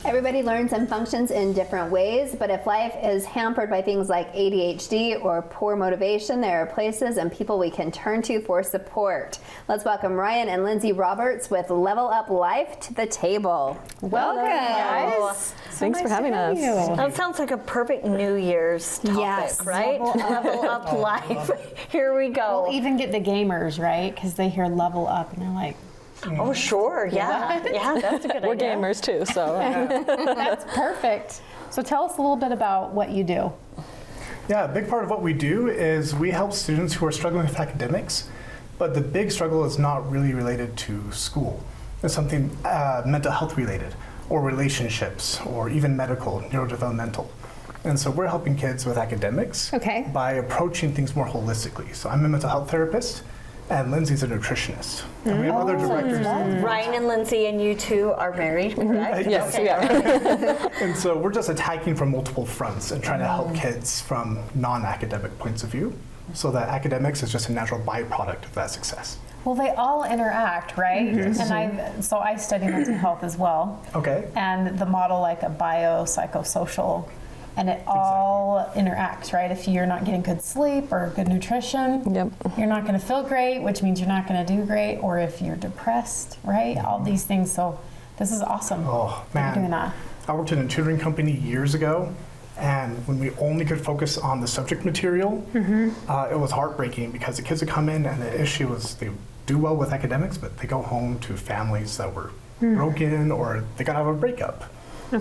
Everybody learns and functions in different ways, but if life is hampered by things like ADHD or poor motivation, there are places and people we can turn to for support. Let's welcome Ryan and Lindsay Roberts with Level Up Life to the table. Welcome, guys. Thanks for having us. That sounds like a perfect New Year's topic, right? Level Up Life. Here we go. We'll even get the gamers, right? Because they hear level up and they're like, oh, sure. Yeah, that's a good idea. We're gamers too, so. That's perfect. So tell us a little bit about what you do. Yeah, a big part of what we do is we help students who are struggling with academics, but the big struggle is not really related to school. It's something mental health related, or relationships, or even medical, neurodevelopmental. And so we're helping kids with academics by approaching things more holistically. So I'm a mental health therapist, and Lindsay's a nutritionist. And we have other directors. Ryan and Lindsay and you two are married, correct? Yes, we are. And so we're just attacking from multiple fronts and trying to help kids from non-academic points of view, so that academics is just a natural byproduct of that success. Well, they all interact, right? Yes. And I study mental health as well. Okay. And the model like a biopsychosocial, and it all interacts, right? If you're not getting good sleep or good nutrition, you're not going to feel great, which means you're not going to do great. Or if you're depressed, right? All these things. So this is awesome. Oh, that man. you're doing that. I worked in a tutoring company years ago, and when we only could focus on the subject material, it was heartbreaking because the kids would come in and the issue was they do well with academics, but they go home to families that were broken, or they got out of a breakup,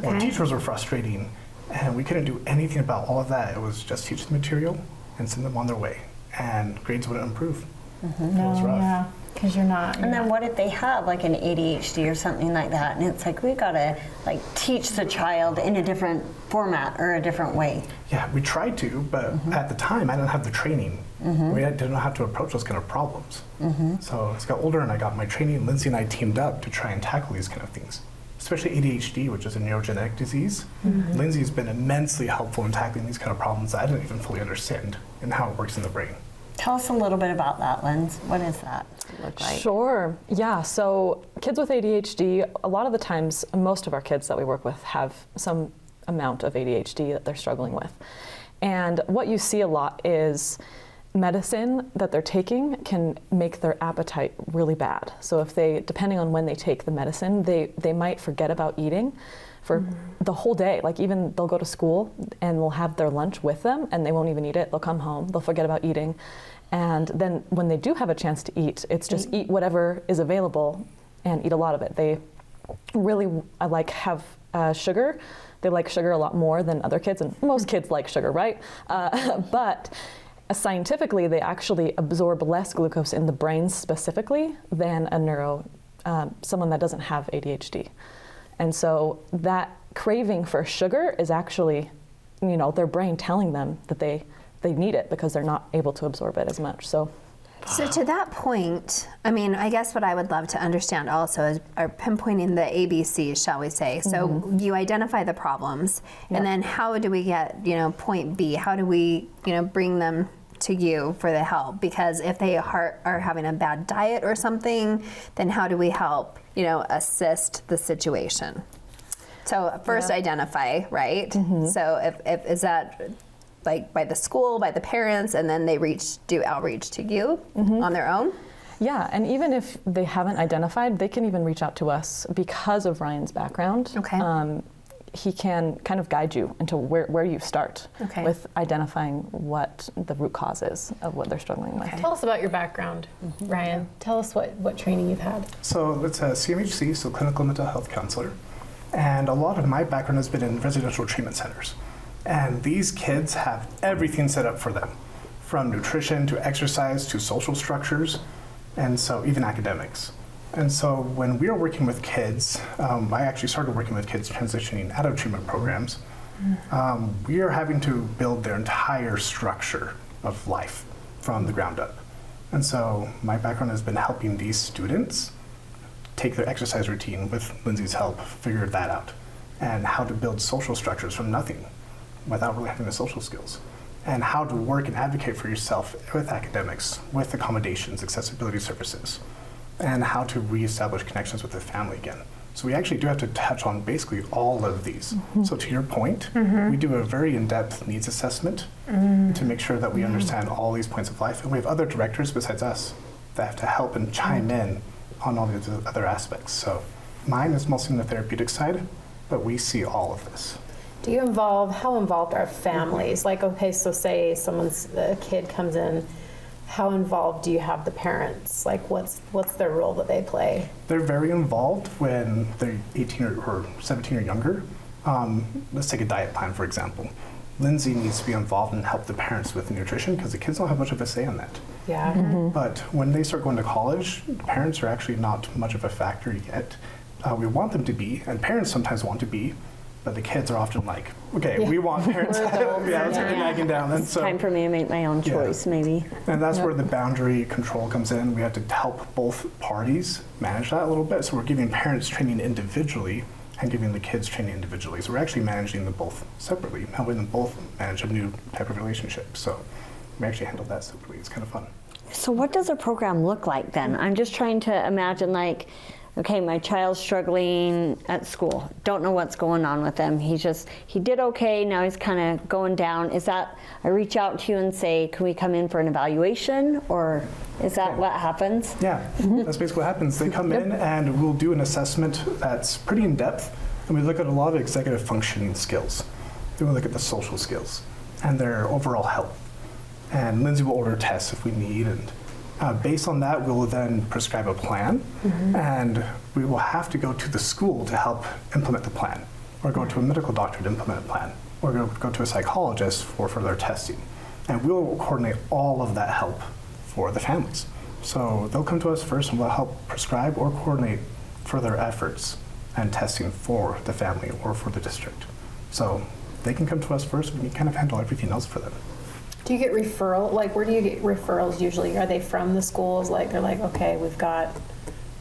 or teachers were frustrating. And we couldn't do anything about all of that. It was just teach the material and send them on their way. And grades wouldn't improve. It was rough. Yeah, because you're not. And then what if they have like an ADHD or something like that? And it's like, we gotta like teach the child in a different format or a different way. Yeah, we tried to, but at the time I didn't have the training. We didn't know how to approach those kind of problems. So as I got older and I got my training, Lindsay and I teamed up to try and tackle these kind of things. Especially ADHD, which is a neurogenetic disease. Lindsay's been immensely helpful in tackling these kind of problems that I didn't even fully understand and how it works in the brain. Tell us a little bit about that, Linz. What does that look like? Sure. Yeah, so kids with ADHD, a lot of the times, most of our kids that we work with have some amount of ADHD that they're struggling with. And what you see a lot is medicine that they're taking can make their appetite really bad. So if they, depending on when they take the medicine, they might forget about eating for the whole day. Like even they'll go to school and we'll have their lunch with them and they won't even eat it. They'll come home, they'll forget about eating. And then when they do have a chance to eat, it's just eat whatever is available and eat a lot of it. They really have sugar. They like sugar a lot more than other kids, and most kids like sugar, right? But scientifically, they actually absorb less glucose in the brain specifically than someone that doesn't have ADHD. And so that craving for sugar is actually, their brain telling them that they need it because they're not able to absorb it as much. So to that point, I guess what I would love to understand also is are pinpointing the ABCs, shall we say. So you identify the problems, and then how do we get, point B? How do we, bring them to you for the help? Because if they are having a bad diet or something, then how do we help, assist the situation? So first identify, right? So if is that like by the school, by the parents, and then they do outreach to you on their own? Yeah, and even if they haven't identified, they can even reach out to us because of Ryan's background. Okay. He can kind of guide you into where you start with identifying what the root cause is of what they're struggling with. Tell us about your background, Ryan. Tell us what training you've had. So it's a CMHC, so clinical mental health counselor. And a lot of my background has been in residential treatment centers. And these kids have everything set up for them, from nutrition to exercise to social structures, and so even academics. And so when we are working with kids, I actually started working with kids transitioning out of treatment programs. We are having to build their entire structure of life from the ground up. And so my background has been helping these students take their exercise routine with Lindsay's help, figure that out, and how to build social structures from nothing without really having the social skills, and how to work and advocate for yourself with academics, with accommodations, accessibility services, and how to reestablish connections with the family again. So we actually do have to touch on basically all of these. So to your point, we do a very in-depth needs assessment to make sure that we understand all these points of life. And we have other directors besides us that have to help and chime in on all the other aspects. So mine is mostly on the therapeutic side, but we see all of this. Do you how involved are families? Like, okay, so say a kid comes in, how involved do you have the parents? Like, what's their role that they play? They're very involved when they're 18 or 17 or younger. Let's take a diet plan, for example. Lindsay needs to be involved and help the parents with nutrition because the kids don't have much of a say on that. Yeah. But when they start going to college, parents are actually not much of a factor yet. We want them to be, and parents sometimes want to be, but the kids are often like, okay, we want parents. Let's get the nagging down. And It's so, time for me to make my own choice, maybe. and that's where the boundary control comes in. We have to help both parties manage that a little bit. So we're giving parents training individually and giving the kids training individually. So we're actually managing them both separately, helping them both manage a new type of relationship. So we actually handle that separately. It's kind of fun. So what does a program look like then? I'm just trying to imagine, like, okay, my child's struggling at school. Don't know what's going on with him. He did okay, now he's kind of going down. Is that, I reach out to you and say, can we come in for an evaluation? Or is that what happens? Yeah, that's basically what happens. They come in and we'll do an assessment that's pretty in depth, and we look at a lot of executive functioning skills. Then we look at the social skills and their overall health. And Lindsay will order tests if we need, and based on that, we'll then prescribe a plan, and we will have to go to the school to help implement the plan, or go to a medical doctor to implement a plan, or go to a psychologist for further testing. And we'll coordinate all of that help for the families. So they'll come to us first and we'll help prescribe or coordinate further efforts and testing for the family or for the district. So they can come to us first, and we kind of handle everything else for them. Do you get like, where do you get referrals usually? Are they from the schools? Like, they're like, okay, we've got,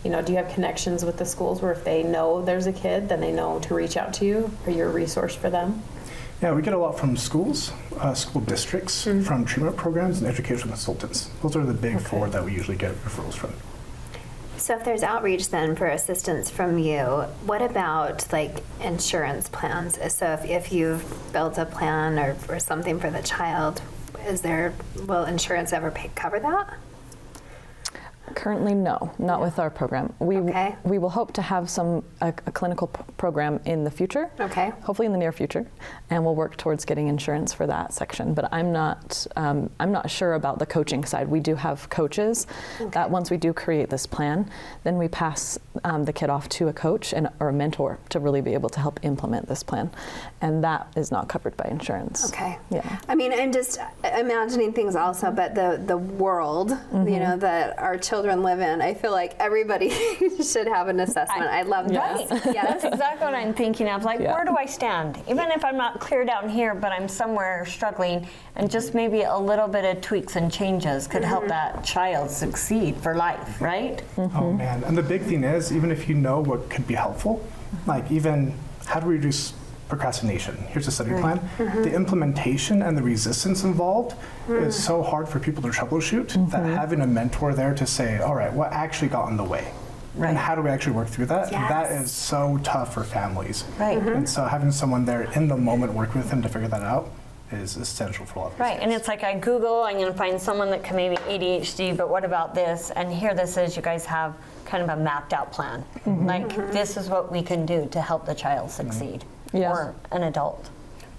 do you have connections with the schools where if they know there's a kid, then they know to reach out to you? Are you a resource for them? Yeah, we get a lot from schools, school districts, from treatment programs, and educational consultants. Those are the big four that we usually get referrals from. So if there's outreach then for assistance from you, what about like insurance plans? So if you've built a plan or something for the child, will insurance ever cover that? Currently, no, not with our program. We will hope to have a clinical program in the future. Okay. Hopefully in the near future, and we'll work towards getting insurance for that section. But I'm not sure about the coaching side. We do have coaches that once we do create this plan, then we pass the kid off to a coach or a mentor to really be able to help implement this plan, and that is not covered by insurance. Okay. Yeah. I mean, I'm just imagining things also, but the world, that our children live in, I feel like everybody should have an assessment. I love Right. this. Yes. That's exactly what I'm thinking of. Like, where do I stand? Even if I'm not clear down here, but I'm somewhere struggling, and just maybe a little bit of tweaks and changes could help that child succeed for life, right? Oh man, and the big thing is, even if you know what could be helpful, like even how to reduce procrastination. Here's a study plan. The implementation and the resistance involved is so hard for people to troubleshoot that having a mentor there to say, all right, what actually got in the way? Right. And how do we actually work through that? Yes. That is so tough for families. Right. And so having someone there in the moment working with them to figure that out is essential for a lot of Right, and it's like I Google, I'm going to find someone that can maybe ADHD, but what about this? And here this is, you guys have kind of a mapped out plan. Like, this is what we can do to help the child succeed, Yes. or an adult.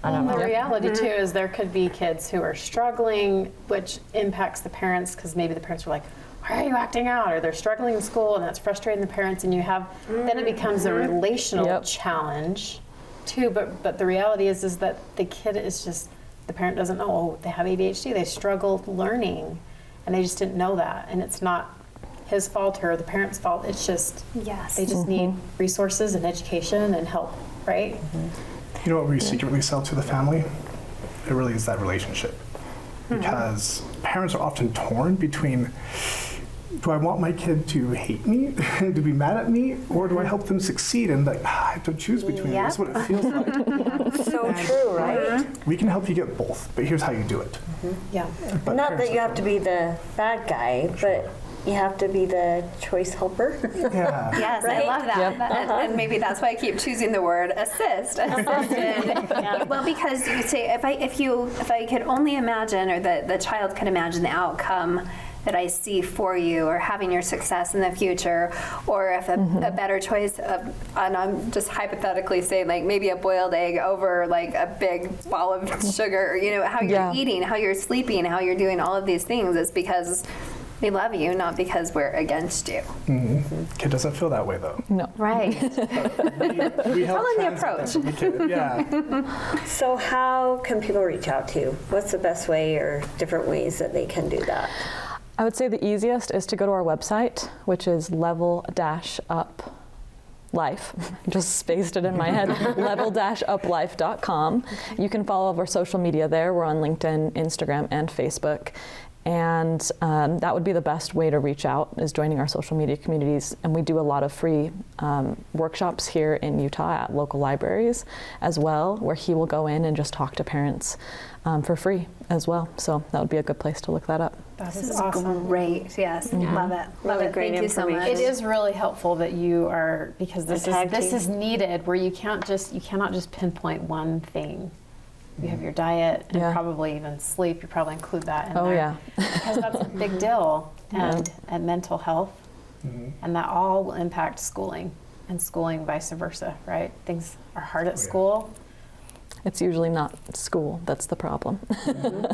I And don't the know. reality too is there could be kids who are struggling, which impacts the parents because maybe the parents are like, why are you acting out? Or they're struggling in school, and that's frustrating the parents. And you have, then it becomes a relational challenge too. But the reality is that the kid is just, the parent doesn't know, oh, they have ADHD, they struggle learning, and they just didn't know that. And it's not his fault or the parent's fault. It's just, they just need resources and education and help, right? You know what we secretly sell to the family? It really is that relationship. Because parents are often torn between, do I want my kid to hate me, to be mad at me, or do I help them succeed? And like, I have to choose between them. That's what it feels like. So true, right? We can help you get both, but here's how you do it. Yeah. But Not parents that you are have to be the bad guy, but you have to be the choice helper. Yeah. Yes, I Right? love that. Yep. And maybe that's why I keep choosing the word assist. Assisted. Well, because you say if I could only imagine, or the child could imagine the outcome that I see for you, or having your success in the future, or if a better choice of, and I'm just hypothetically saying, like maybe a boiled egg over like a big ball of sugar, you know, how you're Yeah. eating, how you're sleeping, how you're doing all of these things is because we love you, not because we're against you. Kid doesn't feel that way though. No. Right. We help Following the translate that approach. to the kid. Yeah. So how can people reach out to you? What's the best way or different ways that they can do that? I would say the easiest is to go to our website, which is level-up life. Just spaced it in my head. level-uplife.com. You can follow our social media there. We're on LinkedIn, Instagram, and Facebook. And that would be the best way to reach out, is joining our social media communities. And we do a lot of free workshops here in Utah at local libraries as well, where he will go in and just talk to parents for free as well. So that would be a good place to look that up. That This is is awesome. great. Yes, love it. Love Really it. great Thank you so much. information. It is really helpful that you are, because this tag is team. needed, where you cannot just pinpoint one thing. You have your diet and Yeah. probably even sleep. You probably include that in Oh, there. yeah. Because that's a big deal, and mental health, and that all will impact schooling, and schooling vice versa, right? Things are hard at school. It's usually not school that's the problem.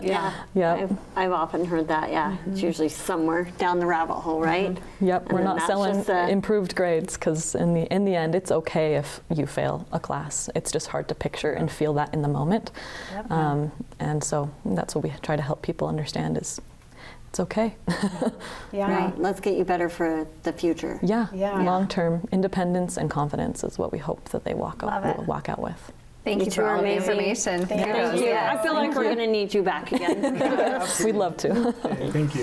Yeah. Yep. I've often heard that, yeah. It's usually somewhere down the rabbit hole, right? Yep, And we're then not that's selling just the- improved grades, because in the end, it's okay if you fail a class. It's just hard to picture and feel that in the moment. And so that's what we try to help people understand, is it's okay. Yeah. Right. Let's get you better for the future. Yeah, Yeah. long-term independence and confidence is what we hope that they walk Love it. out with. Thank You you two for are all the amazing. information. Thank you. Thank you. Yes. I feel like we're going to need you back again. We'd love to. Okay, thank you.